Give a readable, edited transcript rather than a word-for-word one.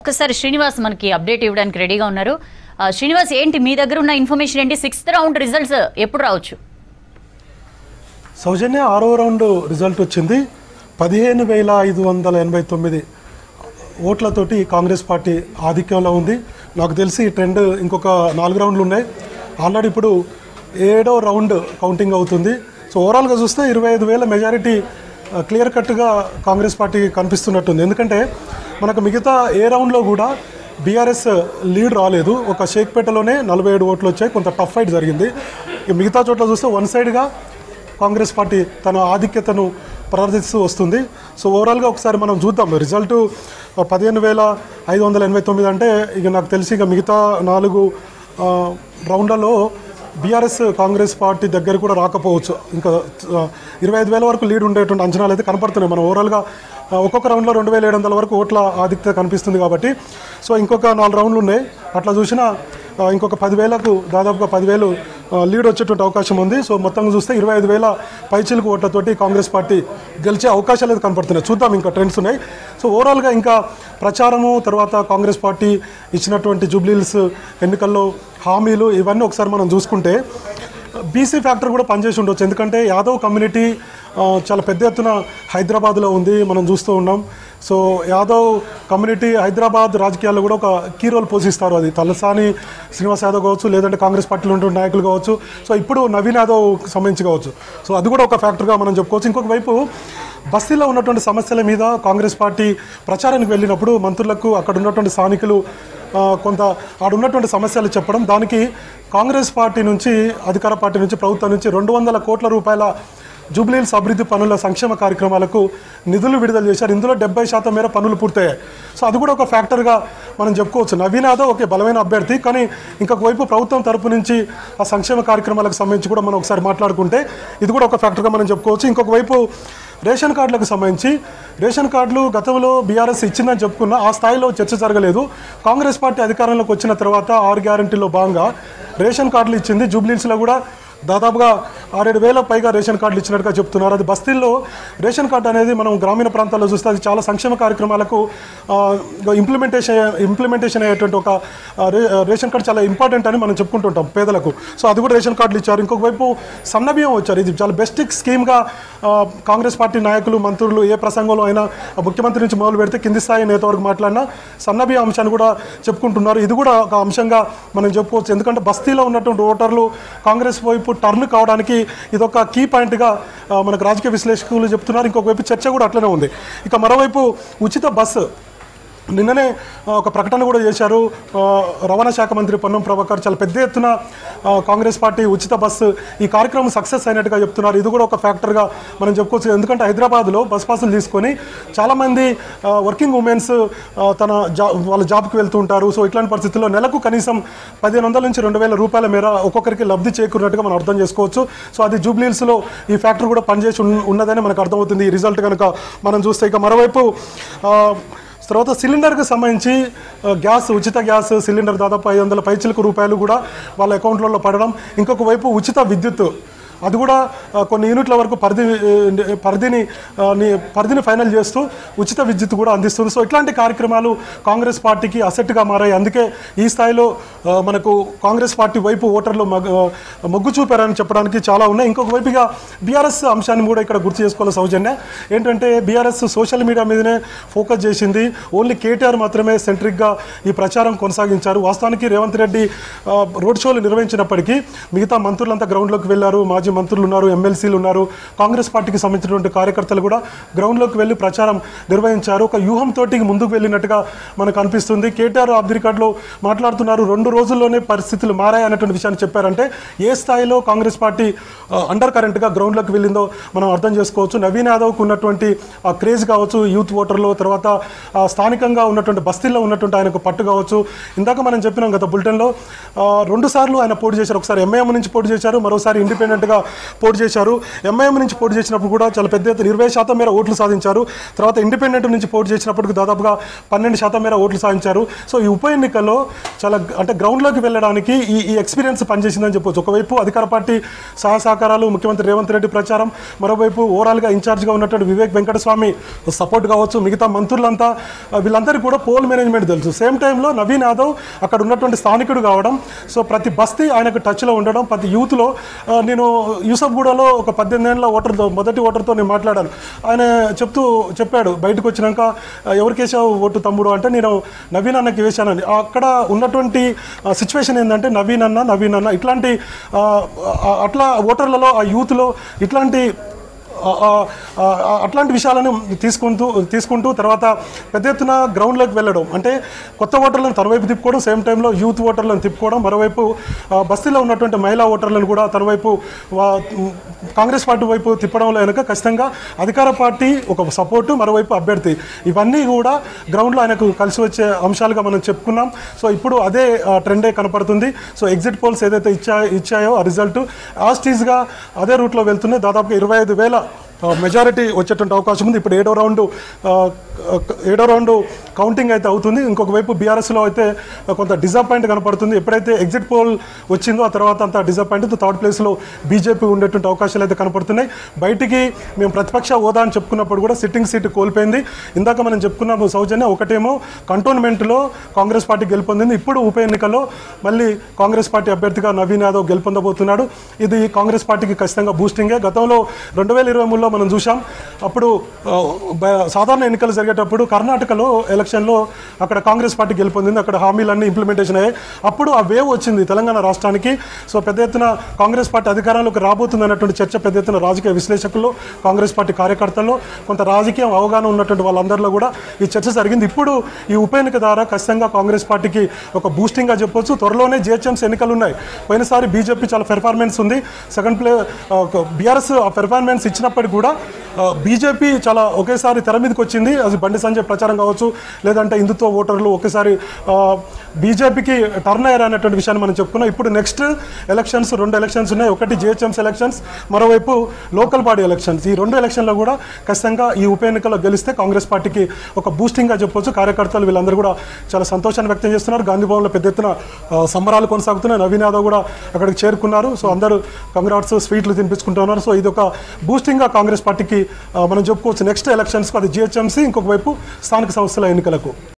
ఒకసారి శ్రీనివాస్ మనకి అప్డేట్ ఇవ్వడానికి రెడీగా ఉన్నారు. శ్రీనివాస్, ఏంటి మీ దగ్గర ఉన్న ఇన్ఫర్మేషన్ ఏంటి? 6th రౌండ్ రిజల్ట్స్ ఎప్పుడు రావచ్చు? సౌజన్య 6వ రౌండ్ రిజల్ట్ వచ్చింది. 15,589 ఓట్లతోటి కాంగ్రెస్ పార్టీ ఆధిక్యంలో ఉంది. నాకు తెలిసి ఈ ట్రెండ్ ఇంకొక 4 రౌండ్లు ఉన్నాయి. ఆల్రెడీ ఇప్పుడు 7వ రౌండ్ కౌంటింగ్ అవుతుంది. సో ఓవరాల్గా చూస్తే 25,000 మెజారిటీ క్లియర్ కట్గా కాంగ్రెస్ పార్టీ కనిపిస్తున్నట్టుంది. ఎందుకంటే మనకు మిగతా ఏ రౌండ్లో కూడా బీఆర్ఎస్ లీడ్ రాలేదు. ఒక షేక్పేటలోనే 47 ఓట్లు వచ్చాయి. కొంత టఫ్ ఫైట్ జరిగింది. మిగతా చోట్ల చూస్తే వన్ సైడ్గా కాంగ్రెస్ పార్టీ తన ఆధిక్యతను ప్రదర్శిస్తూ వస్తుంది. సో ఓవరాల్గా ఒకసారి మనం చూద్దాం. రిజల్టు 15,589 అంటే ఇక నాకు తెలిసి ఇక మిగతా 4 రౌండ్లలో బీఆర్ఎస్ కాంగ్రెస్ పార్టీ దగ్గర కూడా రాకపోవచ్చు. ఇంకా 25,000 వరకు లీడ్ ఉండేటువంటి అంచనాలు అయితే కనపడుతున్నాయి. మనం ఓవరాల్గా ఒక్కొక్క రౌండ్లో 2,700 వరకు ఓట్ల ఆధిక్యత కనిపిస్తుంది కాబట్టి సో ఇంకొక 4 రౌండ్లు ఉన్నాయి. అట్లా చూసినా ఇంకొక 10,000కు దాదాపుగా 10,000 లీడ్ వచ్చేటువంటి అవకాశం ఉంది. సో మొత్తం చూస్తే 25,000 పైచిలకు ఓట్లతోటి కాంగ్రెస్ పార్టీ గెలిచే అవకాశాలు అయితే కనపడుతున్నాయి. చూద్దాం, ఇంకా ట్రెండ్స్ ఉన్నాయి. సో ఓవరాల్గా ఇంకా ప్రచారము తర్వాత కాంగ్రెస్ పార్టీ ఇచ్చినటువంటి జూబ్లీహిల్స్ ఎన్నికల్లో హామీలు ఇవన్నీ ఒకసారి మనం చూసుకుంటే బీసీ ఫ్యాక్టర్ కూడా పనిచేసి ఉండొచ్చు. ఎందుకంటే యాదవ్ కమ్యూనిటీ చాలా పెద్ద ఎత్తున హైదరాబాద్లో ఉంది, మనం చూస్తూ ఉన్నాం. సో యాదవ్ కమ్యూనిటీ హైదరాబాద్ రాజకీయాల్లో కూడా ఒక కీ రోల్ పోషిస్తారు. అది తలసాని శ్రీనివాస్ యాదవ్ కావచ్చు, లేదంటే కాంగ్రెస్ పార్టీలో ఉంటున్న నాయకులు కావచ్చు, సో ఇప్పుడు నవీన్ యాదవ్ సంబంధించి కావచ్చు. సో అది కూడా ఒక ఫ్యాక్టర్గా మనం చెప్పుకోవచ్చు. ఇంకొక వైపు బస్తీలో ఉన్నటువంటి సమస్యల మీద కాంగ్రెస్ పార్టీ ప్రచారానికి వెళ్ళినప్పుడు మంత్రులకు అక్కడ ఉన్నటువంటి స్థానికులు కొంత ఆడున్నటువంటి సమస్యలు చెప్పడం, దానికి కాంగ్రెస్ పార్టీ నుంచి అధికార పార్టీ నుంచి ప్రభుత్వం నుంచి 200 కోట్ల రూపాయల జూబ్లీహిల్స్ అభివృద్ధి పనుల సంక్షేమ కార్యక్రమాలకు నిధులు విడుదల చేశారు. ఇందులో 70% మేర పనులు పూర్తయ్యాయి. సో అది కూడా ఒక ఫ్యాక్టర్గా మనం చెప్పుకోవచ్చు. నవీన్ యాదవ్ ఒకే బలమైన అభ్యర్థి, కానీ ఇంకొక వైపు ప్రభుత్వం తరపు నుంచి ఆ సంక్షేమ కార్యక్రమాలకు సంబంధించి కూడా మనం ఒకసారి మాట్లాడుకుంటే ఇది కూడా ఒక ఫ్యాక్టర్గా మనం చెప్పుకోవచ్చు. ఇంకొక వైపు రేషన్ కార్డులకు సంబంధించి రేషన్ కార్డులు గతంలో బీఆర్ఎస్ ఇచ్చిందని చెప్పుకున్న ఆ స్థాయిలో చర్చ జరగలేదు. కాంగ్రెస్ పార్టీ అధికారంలోకి వచ్చిన తర్వాత 6 గ్యారంటీలో భాగంగా రేషన్ కార్డులు ఇచ్చింది. జూబ్లీహిల్స్లో కూడా దాదాపుగా 6-7 వేల పైగా రేషన్ కార్డులు ఇచ్చినట్టుగా చెప్తున్నారు. అది బస్తీల్లో రేషన్ కార్డు అనేది మనం గ్రామీణ ప్రాంతాల్లో చూస్తే అది చాలా సంక్షేమ కార్యక్రమాలకు ఇంప్లిమెంటేషన్ అయ్యేటువంటి ఒక రేషన్ కార్డు చాలా ఇంపార్టెంట్ అని మనం చెప్పుకుంటుంటాం పేదలకు. సో అది కూడా రేషన్ కార్డులు ఇచ్చారు. ఇంకొక వైపు సన్నబియ్యం వచ్చారు. ఇది చాలా బెస్ట్ స్కీమ్గా కాంగ్రెస్ పార్టీ నాయకులు మంత్రులు ఏ ప్రసంగంలో అయినా ముఖ్యమంత్రి నుంచి మొదలు పెడితే కింది స్థాయి నేత వరకు మాట్లాడినా సన్నబియ్యం అంశాన్ని కూడా చెప్పుకుంటున్నారు. ఇది కూడా ఒక అంశంగా మనం చెప్పుకోవచ్చు. ఎందుకంటే బస్తీలో ఉన్నటువంటి ఓటర్లు కాంగ్రెస్ వైపు టర్న్ కావడానికి ఇదొక కీ పాయింట్గా మనకు రాజకీయ విశ్లేషకులు చెప్తున్నారు. ఇంకొక వైపు చర్చ కూడా అట్లనే ఉంది. ఇక మరోవైపు ఉచిత బస్సు నిన్ననే ఒక ప్రకటన కూడా చేశారు రవాణా శాఖ మంత్రి పొన్నం ప్రభాకర్. చాలా పెద్ద ఎత్తున కాంగ్రెస్ పార్టీ ఉచిత బస్సు ఈ కార్యక్రమం సక్సెస్ అయినట్టుగా చెప్తున్నారు. ఇది కూడా ఒక ఫ్యాక్టర్గా మనం చెప్పుకోవచ్చు. ఎందుకంటే హైదరాబాద్లో బస్ పాసులు తీసుకొని చాలామంది వర్కింగ్ ఉమెన్స్ వాళ్ళ జాబ్కి వెళ్తూ ఉంటారు. సో ఇట్లాంటి పరిస్థితుల్లో నెలకు కనీసం 1,500 నుంచి 2,000 రూపాయల మేర ఒక్కొక్కరికి లబ్ధి చేకూరినట్టుగా మనం అర్థం చేసుకోవచ్చు. సో అది జూబ్లీహిల్స్లో ఈ ఫ్యాక్టర్ కూడా పనిచేసి ఉన్నదని మనకు అర్థమవుతుంది ఈ రిజల్ట్ కనుక మనం చూస్తే. ఇక మరోవైపు తర్వాత సిలిండర్కి సంబంధించి ఉచిత గ్యాస్ సిలిండర్ దాదాపు 500 పైచిలకు రూపాయలు కూడా వాళ్ళ అకౌంట్లలో పడడం. ఇంకొక వైపు ఉచిత విద్యుత్ అది కూడా కొన్ని యూనిట్ల వరకు పరిధిని ఫైనల్ చేస్తూ ఉచిత విద్యుత్ కూడా అందిస్తుంది. సో ఇట్లాంటి కార్యక్రమాలు కాంగ్రెస్ పార్టీకి అసెట్గా మారాయి. అందుకే ఈ స్థాయిలో మనకు కాంగ్రెస్ పార్టీ వైపు ఓటర్లు మొగ్గు చూపారని చెప్పడానికి చాలా ఉన్నాయి. ఇంకొక వైపుగా బీఆర్ఎస్ అంశాన్ని కూడా ఇక్కడ గుర్తు చేసుకోవాలి సౌజన్య. ఏంటంటే బీఆర్ఎస్ సోషల్ మీడియా మీదనే ఫోకస్ చేసింది. ఓన్లీ కేటీఆర్ మాత్రమే సెంట్రిక్గా ఈ ప్రచారం కొనసాగించారు. వాస్తవానికి రేవంత్ రెడ్డి రోడ్ షోలు నిర్వహించినప్పటికీ మిగతా మంత్రులంతా గ్రౌండ్లోకి వెళ్ళారు. మాజీ మంత్రులు ఉన్నారు, ఎమ్మెల్సీలు ఉన్నారు, కాంగ్రెస్ పార్టీకి సంబంధించినటువంటి కార్యకర్తలు కూడా గ్రౌండ్లోకి వెళ్ళి ప్రచారం నిర్వహించారు. ఒక వ్యూహంతో ముందుకు వెళ్ళినట్టుగా మనకు అనిపిస్తుంది. కేటీఆర్ ఆఫ్ ది రికార్డులో మాట్లాడుతున్నారు 2 రోజుల్లోనే పరిస్థితులు మారాయి అన్నటువంటి విషయాన్ని చెప్పారంటే ఏ స్థాయిలో కాంగ్రెస్ పార్టీ అండర్ కరెంట్గా గ్రౌండ్లోకి వెళ్ళిందో మనం అర్థం చేసుకోవచ్చు. నవీన్ యాదవ్కు ఉన్నటువంటి ఆ క్రేజ్ కావచ్చు, యూత్ ఓటర్లో, తర్వాత స్థానికంగా ఉన్నటువంటి బస్తీల్లో ఉన్నటువంటి ఆయనకు పట్టు కావచ్చు. ఇందాక మనం చెప్పినాం గత బులెటిన్లో 2 సార్లు ఆయన పోటీ చేశారు. ఒకసారి ఎంఐఎం నుంచి పోటీ చేశారు, మరోసారి ఇండిపెండెంట్గా అభ్యర్థిగా పోటీ చేశారు. ఎంఐఎం నుంచి పోటీ చేసినప్పుడు కూడా చాలా పెద్ద ఎత్తున 20% మేర ఓట్లు సాధించారు. తర్వాత ఇండిపెండెంట్ నుంచి పోటీ చేసినప్పటికి దాదాపుగా 12% మేర ఓట్లు సాధించారు. సో ఈ ఉప ఎన్నికల్లో చాలా అంటే గ్రౌండ్లోకి వెళ్ళడానికి ఈ ఎక్స్పీరియన్స్ పనిచేసిందని చెప్పొచ్చు. ఒకవైపు అధికార పార్టీ సహకారాలు, ముఖ్యమంత్రి రేవంత్ రెడ్డి ప్రచారం, మరోవైపు ఓవరాల్గా ఇన్ఛార్జ్గా ఉన్నటువంటి వివేక్ వెంకటస్వామి సపోర్ట్ కావచ్చు, మిగతా మంత్రులంతా వీళ్ళందరికీ కూడా పోల్ మేనేజ్మెంట్ తెలుసు. సేమ్ టైంలో నవీన్ యాదవ్ అక్కడ ఉన్నటువంటి స్థానికుడు కావడం, సో ప్రతి బస్తీ ఆయనకు టచ్లో ఉండడం, ప్రతి యూత్లో నేను యూసఫ్గూడలో ఒక 18 ఏళ్ళ మొదటి ఓటర్తో నేను మాట్లాడాను. ఆయన చెప్పాడు బయటకు వచ్చినాక ఎవరికేసావు ఓటు తమ్ముడు అంటే నేను నవీన్ అన్నకి వేశానని. అక్కడ ఉన్నటువంటి సిచ్యువేషన్ ఏంటంటే నవీన్ అన్న ఇట్లాంటి అట్లా ఓటర్లలో ఆ యూత్లో అట్లాంటి విషయాలను తీసుకుంటూ తర్వాత పెద్ద ఎత్తున గ్రౌండ్లోకి వెళ్ళడం, అంటే కొత్త ఓటర్లను తన వైపు తిప్పుకోవడం, సేమ్ టైంలో యూత్ ఓటర్లను తిప్పుకోవడం, మరోవైపు బస్తీలో ఉన్నటువంటి మహిళా ఓటర్లను కూడా తన వైపు కాంగ్రెస్ పార్టీ వైపు తిప్పడంలో కనుక ఖచ్చితంగా అధికార పార్టీ ఒక సపోర్టు, మరోవైపు అభ్యర్థి, ఇవన్నీ కూడా గ్రౌండ్లో ఆయనకు కలిసి వచ్చే అంశాలుగా మనం చెప్పుకున్నాం. సో ఇప్పుడు అదే ట్రెండే కనపడుతుంది. సో ఎగ్జిట్ పోల్స్ ఏదైతే ఇచ్చాయో ఆ రిజల్ట్ యాస్టీస్గా అదే రూట్లో వెళ్తున్నాయి. దాదాపుగా 25,000 మెజారిటీ వచ్చేటువంటి అవకాశం ఉంది. ఇప్పుడు ఏడో రౌండ్ కౌంటింగ్ అయితే అవుతుంది. ఇంకొక వైపు బీఆర్ఎస్లో అయితే కొంత డిసప్పాయింట్ కనపడుతుంది. ఎప్పుడైతే ఎగ్జిట్ పోల్ వచ్చిందో ఆ తర్వాత అంతా డిసప్పాయింట్, థర్డ్ ప్లేస్లో బీజేపీ ఉండేటువంటి అవకాశాలు అయితే కనపడుతున్నాయి. బయటికి మేము ప్రతిపక్ష హోదా అని చెప్పుకున్నప్పుడు కూడా సిట్టింగ్ సీటు కోల్పోయింది. ఇందాక మనం చెప్పుకున్నాము సౌజన్య, ఒకటేమో కంటోన్మెంట్లో కాంగ్రెస్ పార్టీ గెలుపొందింది. ఇప్పుడు ఉప ఎన్నికల్లో మళ్ళీ కాంగ్రెస్ పార్టీ అభ్యర్థిగా నవీన్ యాదవ్ గెలుపొందబోతున్నాడు. ఇది కాంగ్రెస్ పార్టీకి ఖచ్చితంగా బూస్టింగే. గతంలో 2023లో మనం చూసాం. అప్పుడు సాధారణ ఎన్నికలు జరిగేటప్పుడు కర్ణాటకలో ఎలక్షన్లో అక్కడ కాంగ్రెస్ పార్టీ గెలుపొందింది. అక్కడ హామీలన్నీ ఇంప్లిమెంటేషన్ అయ్యాయి. అప్పుడు ఆ వేవ్ వచ్చింది తెలంగాణ రాష్ట్రానికి. సో పెద్ద ఎత్తున కాంగ్రెస్ పార్టీ అధికారంలోకి రాబోతుంది అన్నటువంటి చర్చ పెద్ద ఎత్తున రాజకీయ విశ్లేషకుల్లో, కాంగ్రెస్ పార్టీ కార్యకర్తల్లో, కొంత రాజకీయ అవగాహన ఉన్నటువంటి వాళ్ళందరిలో కూడా ఈ చర్చ జరిగింది. ఇప్పుడు ఈ ఉప ఎన్నిక ద్వారా ఖచ్చితంగా కాంగ్రెస్ పార్టీకి ఒక బూస్టింగ్గా చెప్పొచ్చు. త్వరలోనే జిహెచ్ఎంసీ ఎన్నికలు ఉన్నాయి. పోయినసారి బీజేపీ చాలా పెర్ఫార్మెన్స్ ఉంది, సెకండ్ బీఆర్ఎస్ ఆ పెర్ఫార్మెన్స్ ఇచ్చినప్పటికీ కూడా బీజేపీ చాలా ఒకేసారి తెర మీదకి వచ్చింది. అది బండి సంజయ్ ప్రచారం కావచ్చు, లేదంటే హిందుత్వ ఓటర్లు ఒకేసారి బీజేపీకి టర్న్ అయ్యారు అనేటువంటి విషయాన్ని మనం చెప్పుకున్నాం. ఇప్పుడు నెక్స్ట్ ఎలక్షన్స్ 2 ఎలక్షన్స్ ఉన్నాయి. ఒకటి జిహెచ్ఎంసీ ఎలక్షన్స్, మరోవైపు లోకల్ బాడీ ఎలక్షన్స్. ఈ 2 ఎలక్షన్లో కూడా ఖచ్చితంగా ఈ ఉప ఎన్నికల్లో గెలిస్తే కాంగ్రెస్ పార్టీకి ఒక బూస్టింగ్గా చెప్పొచ్చు. కార్యకర్తలు వీళ్ళందరూ కూడా చాలా సంతోషాన్ని వ్యక్తం చేస్తున్నారు. గాంధీ భవన్లో పెద్ద ఎత్తున సంబరాలు కొనసాగుతున్నాయి. నవీన్ యాదవ్ కూడా అక్కడికి చేరుకున్నారు. సో అందరూ కంగ్రాట్స్, స్వీట్లు తినిపించుకుంటున్నారు. సో ఇది ఒక బూస్టింగ్గా కాంగ్రెస్ పార్టీకి మనం చెప్పుకోవచ్చు నెక్స్ట్ ఎలక్షన్స్కు. అది జిహెచ్ఎంసీ, ఇంకొక వైపు స్థానిక సంస్థల ఎన్నికలకు.